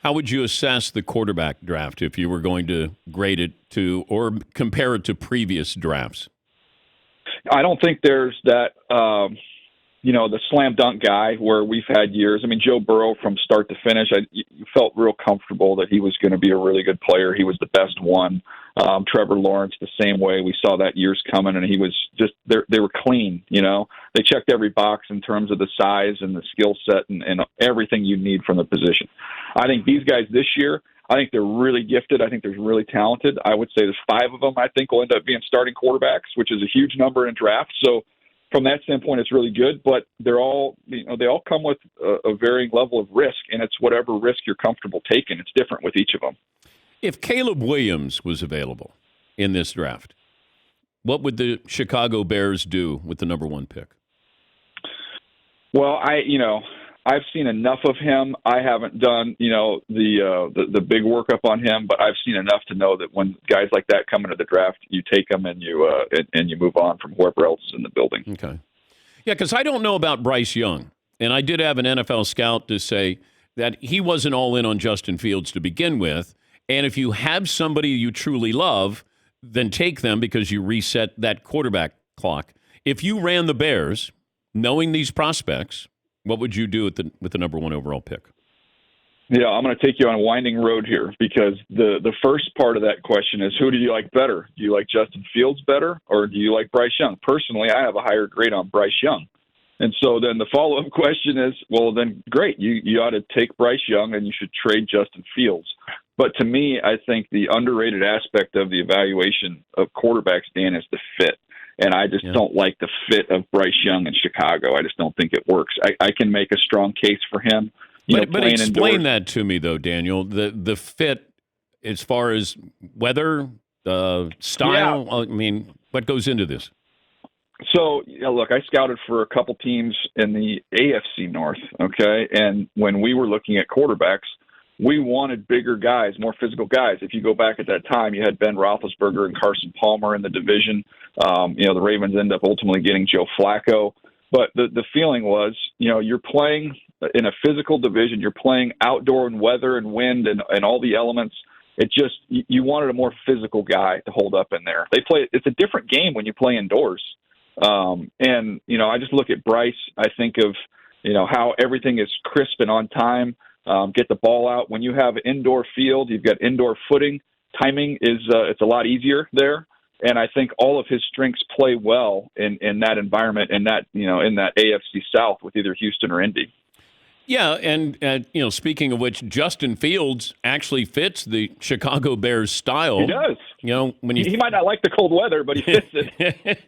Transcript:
How would you assess the quarterback draft if you were going to grade it to or compare it to previous drafts? I don't think there's that, the slam dunk guy where we've had years. I mean, Joe Burrow from start to finish, you felt real comfortable that he was going to be a really good player. He was the best one. Trevor Lawrence the same way. We saw that years coming, and he was just they were clean. They checked every box in terms of the size and the skill set and everything you need from the position. I think these guys this year, I think they're really gifted. I think they're really talented. I would say there's 5 of them I think will end up being starting quarterbacks, which is a huge number in draft. So from that standpoint, it's really good. But they're all, they all come with a varying level of risk, and it's whatever risk you're comfortable taking. It's different with each of them. If Caleb Williams was available in this draft, what would the Chicago Bears do with the number 1 pick? Well, I've seen enough of him. I haven't done, the big workup on him, but I've seen enough to know that when guys like that come into the draft, you take them and you move on from whoever else is in the building. Okay. Yeah, because I don't know about Bryce Young, and I did have an NFL scout to say that he wasn't all in on Justin Fields to begin with, and if you have somebody you truly love, then take them because you reset that quarterback clock. If you ran the Bears, knowing these prospects, what would you do with the number 1 overall pick? Yeah, I'm going to take you on a winding road here because the first part of that question is, who do you like better? Do you like Justin Fields better, or do you like Bryce Young? Personally, I have a higher grade on Bryce Young. And so then the follow-up question is, well, then great, you ought to take Bryce Young and you should trade Justin Fields. But to me, I think the underrated aspect of the evaluation of quarterbacks, Dan, is the fit. And I just don't like the fit of Bryce Young in Chicago. I just don't think it works. I can make a strong case for him. But explain that to me, though, Daniel. The fit as far as weather, style. I mean, what goes into this? So, look, I scouted for a couple teams in the AFC North, okay? And when we were looking at quarterbacks, we wanted bigger guys, more physical guys. If you go back at that time, you had Ben Roethlisberger and Carson Palmer in the division. The Ravens end up ultimately getting Joe Flacco. But the feeling was, you're playing in a physical division. You're playing outdoor and weather and wind and all the elements. It just, you wanted a more physical guy to hold up in there. It's a different game when you play indoors. I just look at Bryce. I think of, how everything is crisp and on time. Get the ball out. When you have indoor field, you've got indoor footing. Timing is it's a lot easier there, and I think all of his strengths play well in that environment and that in that AFC South with either Houston or Indy. Yeah, and speaking of which, Justin Fields actually fits the Chicago Bears style. He does. When he might not like the cold weather, but he fits it.